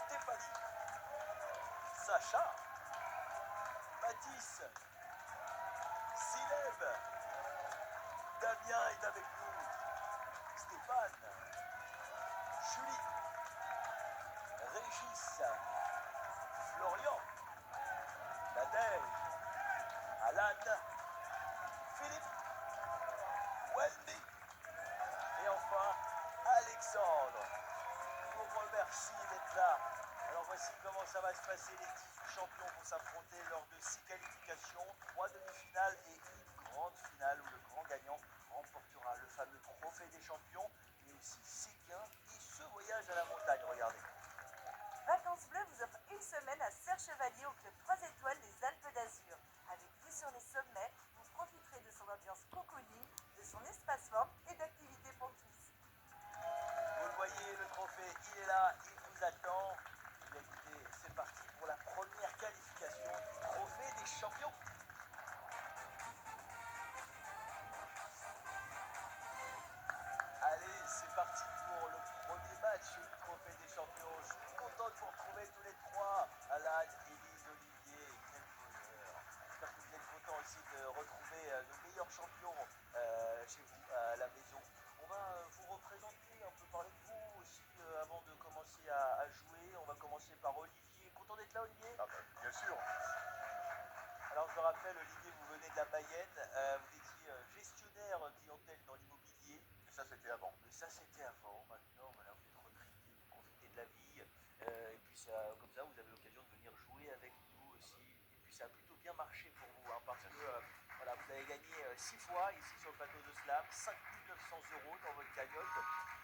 Stéphanie, Sacha, Mathis, Sileb, Damien est avec nous, Stéphane, Julie, Régis, Florian, Nadège, Alan, Philippe, Wendy et enfin Alexandre. Je vous remercie d'être là. Alors voici comment ça va se passer. Les 18 champions vont s'affronter lors de 6 qualifications, 3 demi-finales et une grande finale où le grand gagnant remportera le fameux trophée des champions, mais aussi ses gains et ce voyage à la montagne. Regardez. Vacances Bleues vous offre une semaine à Serre-Chevalier au club 3 étoiles des Alpes d'Azur. Avec vue sur les sommets, vous profiterez de son ambiance cocooning, de son espace forte et d'activités pour tous. Vous le voyez, le trophée, il est là, il vous attend. Et bien écoutez, c'est parti pour la première qualification du trophée des champions. Allez, c'est parti pour le premier match du trophée des champions. Je suis content de vous retrouver tous les trois. Alan, Élise, Olivier, quel bonheur. J'espère que vous êtes contents aussi de retrouver nos meilleurs champions chez vous à la maison. On va vous représenter, un peu parler de vous aussi avant de commencer à jouer. On va commencer par Olivier. Content d'être là, Olivier? Ah bah, bien sûr. Alors je me rappelle, Olivier, vous venez de la Mayenne. Vous étiez gestionnaire clientèle dans l'immobilier. Et ça, c'était avant. Mais ça, c'était avant. Maintenant, voilà, vous êtes retraité, vous profitez de la vie. Et puis, ça, comme ça, vous avez l'occasion de venir jouer avec nous aussi. Et puis, ça a plutôt bien marché pour vous, hein, parce que voilà, vous avez gagné 6 fois ici sur le plateau de Slam, 5 900 € dans votre cagnotte.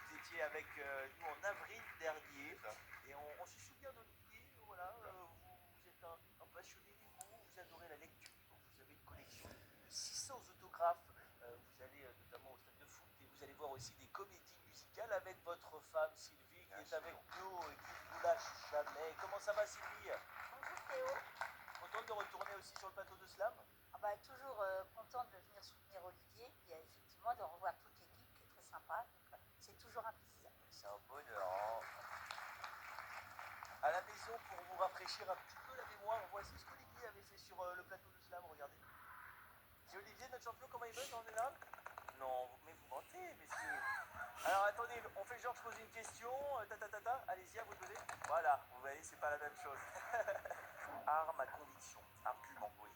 Vous étiez avec nous en avril dernier. Et on se souvient d'Olivier. Voilà, vous êtes un passionné des mots, vous adorez la lecture. Vous avez une collection de 600 autographes. Vous allez notamment au stade de foot et vous allez voir aussi des comédies musicales avec votre femme Sylvie qui est avec nous et qui ne vous lâche jamais. Comment ça va, Sylvie? Bonjour Théo. Contente de retourner aussi sur le plateau de Slam? Ah bah, toujours contente de venir soutenir Olivier et effectivement de revoir toute l'équipe qui est très sympa. Donc, c'est toujours un plaisir. C'est un bonheur. Hein. À la maison, pour vous rafraîchir un petit peu la mémoire, voici ce qu'Olivier avait fait sur le plateau de Slam. Regardez. C'est Olivier, notre champion, comment il meute en général? Non, mais vous mentez, messieurs. Alors attendez, on fait genre, je pose une question, allez-y, à vous de poser. Voilà, vous voyez, c'est pas la même chose. Arme à conviction, argument, oui.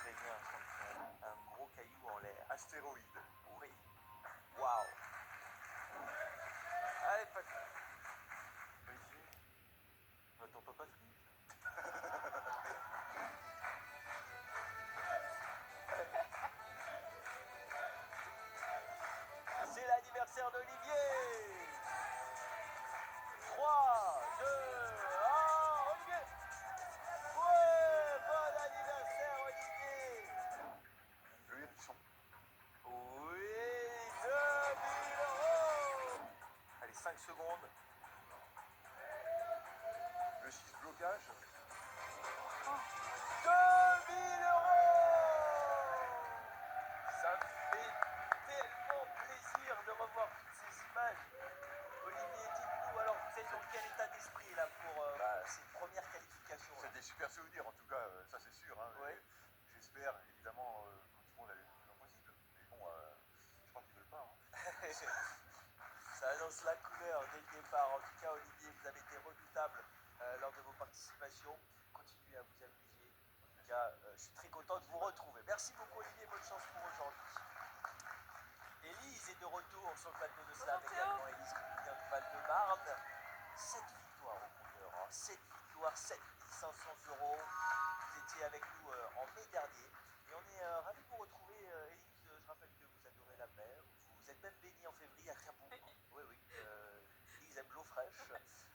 Très bien, champion. Un gros caillou en l'air. Astéroïde. Oui. Waouh. Allez, Patrick. Olivier, notre tonton Patrick. C'est l'anniversaire d'Olivier. 3, 2, 1, Olivier. Ouais, bon anniversaire, Olivier. Le hérisson. Oui, 2000 €. Allez, 5 secondes. Le 6 blocage. 2000 €. Ça fait tellement plaisir de revoir toutes ces images. Olivier, dites-nous, alors vous êtes dans quel état d'esprit là pour cette première qualification là? C'est des super souvenirs, en tout cas, ça c'est sûr. Hein, Ouais. J'espère évidemment que tout le monde a les plus possible. Mais bon, je crois qu'ils veulent pas. Hein. Ça annonce la couleur dès le départ. En tout cas, Olivier, vous avez été redoutable lors de vos participations. Continuez à vous amuser. En tout cas, je suis très content de vous retrouver. Merci beaucoup, Olivier. Bonne chance pour aujourd'hui. Élise est de retour sur le plateau de Slam également. Élise qui vient de Val-de-Marne. 7 victoires au compteur. Hein. 7 victoires, 7500 €. Vous étiez avec nous en mai dernier. Et on est ravis de vous retrouver, Élise. Je rappelle que vous adorez la mer. Vous êtes même baignée en février à Cabourg. Oui, oui. Élise aime l'eau fraîche.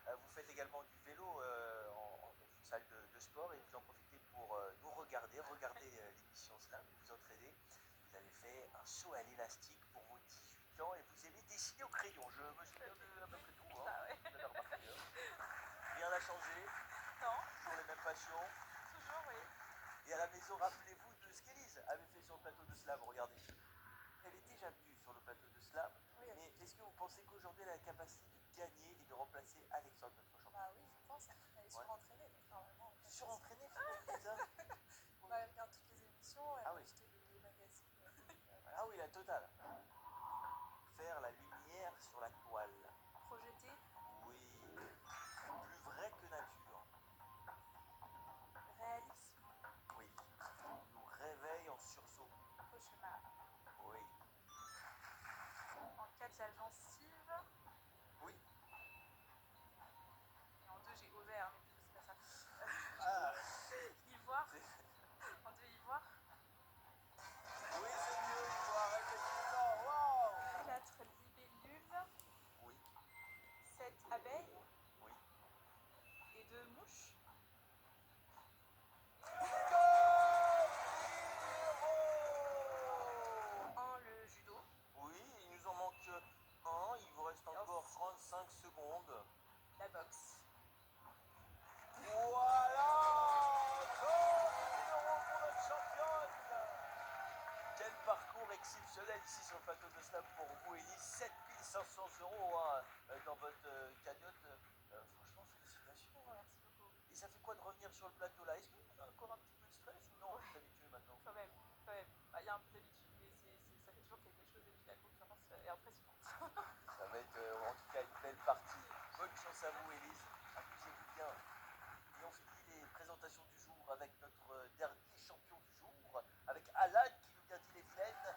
Vous faites également du vélo en salle de sport et vous en profitez pour nous regarder l'émission Slam et vous entraîner. Vous avez fait un saut à l'élastique pour vos 18 ans et vous aimez dessiner au crayon. Je me souviens de à peu près tout. Hein. Ah ouais. Vous avez remarqué. Hein. Rien n'a changé. Non, Toujours les mêmes passions. toujours, oui. Et à la maison, rappelez-vous de ce qu'Élise avait fait sur le plateau de Slam. Regardez. Elle est déjà venue sur le plateau de Slam. Oui, Mais est-ce que vous pensez qu'aujourd'hui elle a la capacité de gagner et de remplacer Alexandre, notre champion? surentraînée, donc normalement. En fait, Surentraîné, c'est ça? bah, elle regarde toutes les émissions, elle Ah va oui. acheter les magazines. Ah oui, la totale. Faire la lumière sur la toile. Projeté, Oui. Plus vrai que nature. réalisme, Oui. Nous réveille en sursaut. cauchemar. Oui. En 4, la gencive. Oui. Et en 2, j'ai ovaire, mais du coup, c'est pas ça. Ah. Ivoire. C'est- En 2, ivoire. Oui, c'est mieux, Ivoire, effectivement. Waouh. 4, libellule. Oui. 7, abeille. Oui. Et 2, mouche. Héros. 1, le judo. Oui, il nous en manque un. Il vous reste encore 35 secondes. La boxe. Voilà! 30 000 euros pour notre championne! Quel parcours exceptionnel ici sur le plateau de Snap pour vous, Elise. 7500 euros hein, dans votre cagnotte. Franchement, félicitations. Merci beaucoup. Et ça fait quoi de revenir sur le plateau là? Est-ce que vous avez encore un petit peu de stress ou non? Vous êtes habitué maintenant? Quand même, quand même. Bah, il y a un peu d'habitude, mais ça fait toujours quelque chose et puis la concurrence est impressionnante. Ça va être en tout cas une belle partie. Bonne chance à vous, Elise. Amusez-vous bien. Et on finit les présentations du jour avec notre dernier champion du jour, avec Alan qui nous vient d'Ille-et-Vilaine.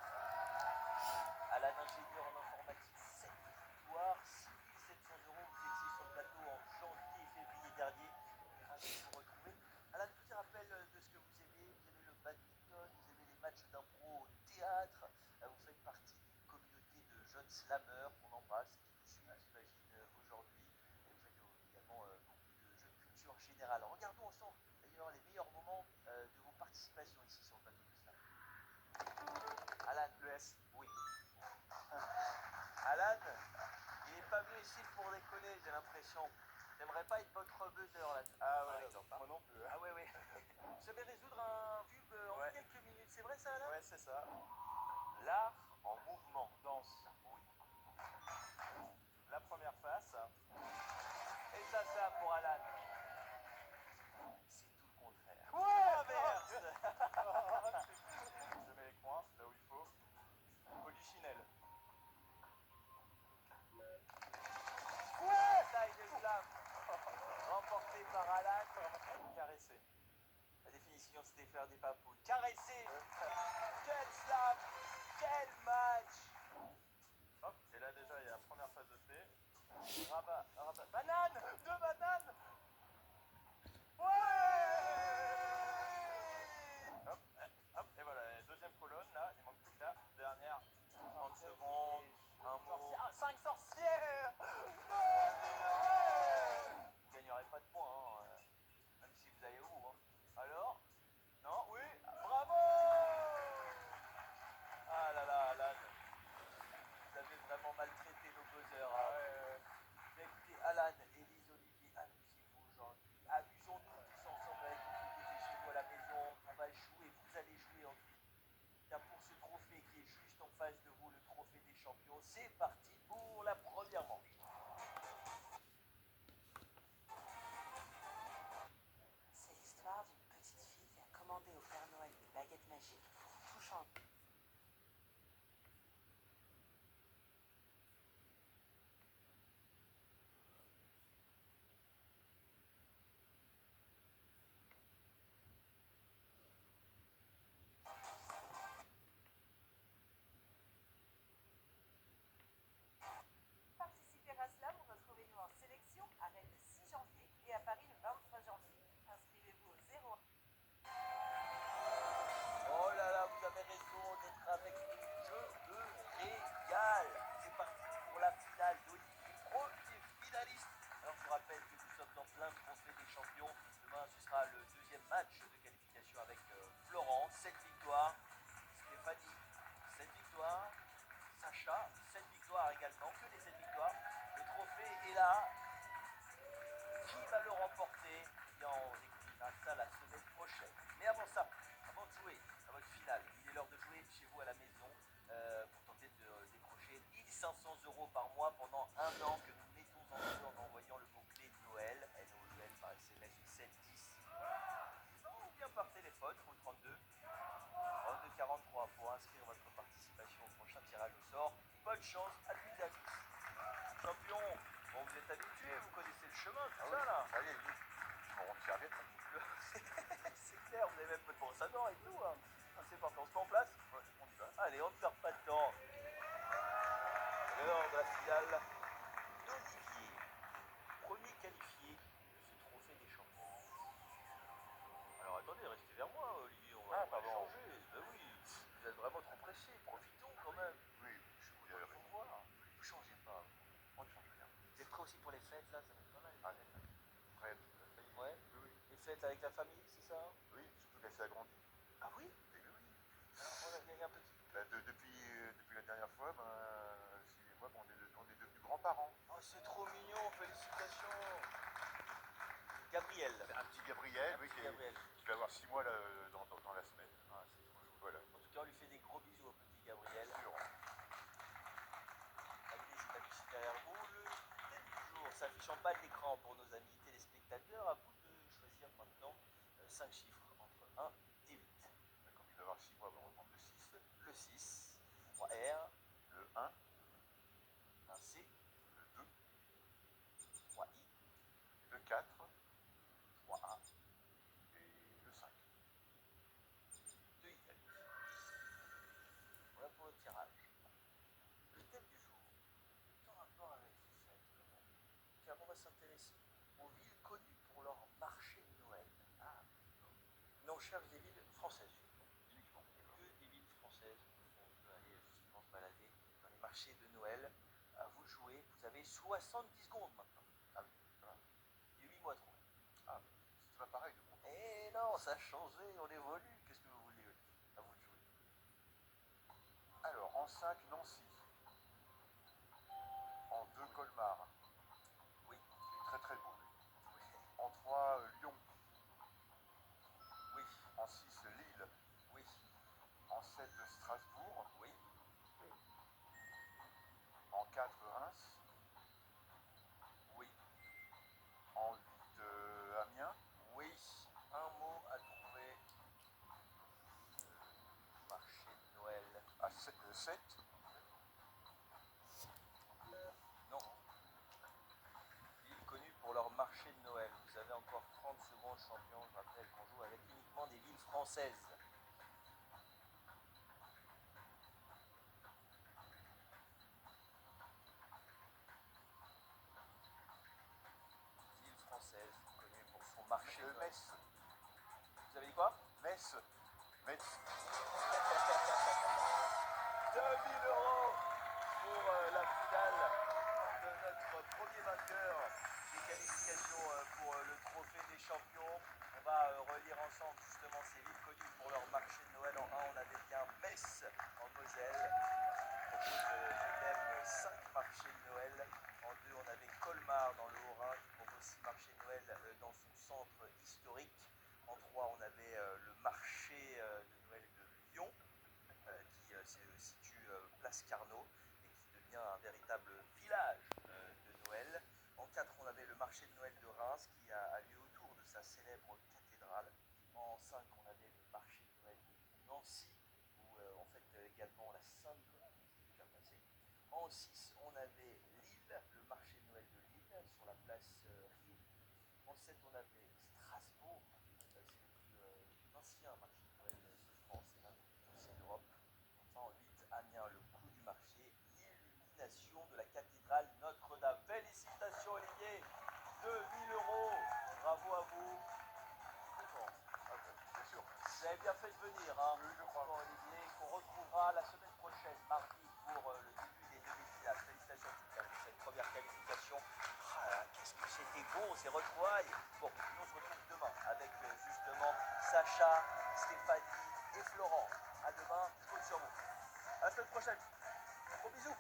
Alan, ingénieur en informatique, 7 victoires, 6700 euros. Vous étiez sur le plateau en janvier et février dernier. On est ravis de vous retrouver. Alan, petit rappel de ce que vous aimez. Vous aimez le badminton, vous aimez les matchs d'impro au théâtre. Vous faites partie d'une communauté de jeunes slammeurs qu'on embrasse, qui nous suivent, j'imagine, aujourd'hui. Et vous faites également beaucoup de jeux de culture générale. Regardons ensemble d'ailleurs les meilleurs moments de vos participations ici sur le plateau de Slam. Alan, le S, oui. Alan, il n'est pas venu ici pour déconner, j'ai l'impression. J'aimerais pas être votre buzzer là. Ah par ouais, exemple. moi non plus. Ah ouais, ouais. Vous savez résoudre un cube en Ouais. quelques minutes, c'est vrai ça, Alan? Ouais, c'est ça. L'art en mouvement. Danse. Oui. La première face. Et ça pour Alan. C'est tout le contraire. L'inverse. Je mets les coins là où il faut. Polichinelle. Taille de slam. Remporté par Alan. Caresser. La définition, c'était faire des papouilles. Caresser. Quel slam. Quel match. Hop, et là déjà il y a la première phase de fait. Rabat, rabat. Banane. Deux bananes. Ouais. Hop, hop, et voilà, la deuxième colonne là, il manque plus que la dernière. 30 secondes. Un mot. 5 sorcières. Vous gagnerez pas de points, hein, même si vous allez au bout. Hein. Alors? Non? Oui? Bravo! Ah là là, Alan. Vous avez vraiment maltraité nos buzzers. Hein. Mais écoutez, Alan, Élise, Olivier, amusez-vous aujourd'hui. Amusons-nous tous ensemble avec vous qui écoutez chez vous à la maison. On va jouer, vous allez jouer en tout cas pour ce trophée qui est juste en face de vous, le trophée des champions. C'est parti pour la première manche. C'est l'histoire d'une petite fille qui a commandé au Père Noël des baguettes magiques pour tout changer. Participer à cela, vous retrouvez-nous en sélection à Rennes le 6 janvier et à Paris le 23 janvier. Inscrivez-vous au 01. Oh là là, vous avez raison d'être avec nous. Je me régale. C'est parti pour la finale d'Olivier, premier finaliste. Alors je vous rappelle que nous sommes en plein trophée des champions. Demain, ce sera le deuxième match de qualification avec Florent. 7 victoires. Stéphanie, 7 victoires. Sacha, 7 victoires également. Que des 7 victoires. Le trophée est là. Qui va le remporter? Eh bien, on découvrira ça la semaine prochaine. Mais avant ça, avant de jouer à votre finale, il est l'heure de jouer chez vous à la maison pour tenter de décrocher 1500 euros par mois pendant un an que nous mettons en jeu en envoyant le mot-clé Noël, Noël par SMS bonne chance à toutes et à tous. Champion, bon, vous êtes habitués, vous connaissez le chemin, tout Ah ça oui, là. ça y est, je me rends de serviette. C'est clair, vous avez même votre brosse à dents et tout. Hein. Ah, c'est parti, on se met en place. Ouais, on y va. Allez, on ne perd pas de temps. L'heure de la finale d'Olivier, premier qualifié de ce trophée des champions. Alors attendez, restez vers moi, Olivier, on va Pardon. changer. Ben oui, vous êtes vraiment trop pressé, profitons quand même. Oui, je vous Il faut voir. Vous changez pas. On ne change rien. Vous êtes prêts aussi pour les fêtes là, ça va être pas mal. Les Allez. fêtes, hein. Prêt. Ouais. Oui, oui. Les fêtes avec la famille, c'est ça? Oui, surtout qu'elle s'est agrandie. Ah oui? Oui, oui, oui. Il y a un petit. Depuis la dernière fois, suivez-moi, on est devenus grands-parents. Oh, c'est trop mignon, félicitations. Gabriel. Un petit Gabriel, oui, Petit qui Gabriel. va avoir 6 mois là, dans la semaine. Ah, c'est trop chou. Voilà. En tout cas, on lui fait des gros bisous au petit Gabriel. Sûr. Agnès est affiché derrière vous. Le thème du jour s'affiche en bas de l'écran pour nos amis téléspectateurs. À vous de choisir maintenant 5 chiffres entre 1 et 8. Comme il va avoir 6 mois, on va reprendre le 6, Le 6, 3R, le 1, un C, le 2, 3I, le 4 3A, et le 5. 2Y. Voilà pour le tirage. Le thème du jour est en rapport avec les fêtes, car on va s'intéresser aux villes connues pour leur marché de Noël. Ah, mais on cherche des villes françaises uniquement. Que des villes françaises où on peut aller justement se balader dans les marchés de Noël. À vous de jouer. Vous avez 70 secondes maintenant. Ah oui, ça va. Il y a 8 mois à trouver. Ah, c'est pas pareil de mon temps. Eh non, ça a changé, on évolue. Qu'est-ce que vous voulez? À vous de jouer. Alors, en 5, Nancy. En 2, Colmar. Oui, Il est très très beau. oui, En 3, Lyon. oui, En 6, Lille. oui, En 7, Strasbourg. oui, En 4, Reims. oui, En 8, Amiens. oui. Un mot à trouver. Marché de Noël. À 7, Non. Ville connue pour leur marché de Noël. Vous avez encore 30 secondes, champion. Je rappelle qu'on joue avec uniquement des villes françaises. Ville française connue pour son marché de Noël. Metz. Vous avez dit quoi? Metz. Metz. 2000 € pour la finale de notre premier vainqueur des qualifications pour le trophée des champions. On va relire ensemble justement ces villes connues pour leur marché de Noël. En 1, on avait bien Metz en Moselle, qui propose même 5 marchés de Noël. En 2, on avait Colmar dans le Haut-Rhin, qui propose 6 marchés de Noël dans son centre historique. En 3, on avait le marché de Noël de Lyon, qui se situe place Carnot et qui devient un véritable village de Noël. En 4, on avait le marché de Noël de Reims qui a lieu autour de sa célèbre cathédrale. En 5, on avait le marché de Noël de Nancy où on fête également la Sainte-Claire qui est déjà passée. En 6, on avait Lille, le marché de Noël de Lille sur la place Rive. En 7, on avait Strasbourg, c'est le plus ancien marché de Noël de France et l'un des plus anciens d'Europe. Enfin, en 8, Amiens, le coût du marché, l'illumination de la cathédrale Notre-Dame. Félicitations Olivier, 2000 €, bravo à vous. C'est bon. Ah, bien sûr. Vous avez bien fait de venir, hein, Oui, je crois. bon, Olivier, qu'on retrouvera la semaine prochaine, mardi, pour le début des demi-finales. Félicitations en tout cas pour cette première qualification. Ah là, qu'est-ce que c'était beau, ces retrouvailles. Bon, nous on se retrouve demain avec justement Sacha, Stéphanie et Florent. À demain, je compte sur vous. À la semaine prochaine. Gros bisous.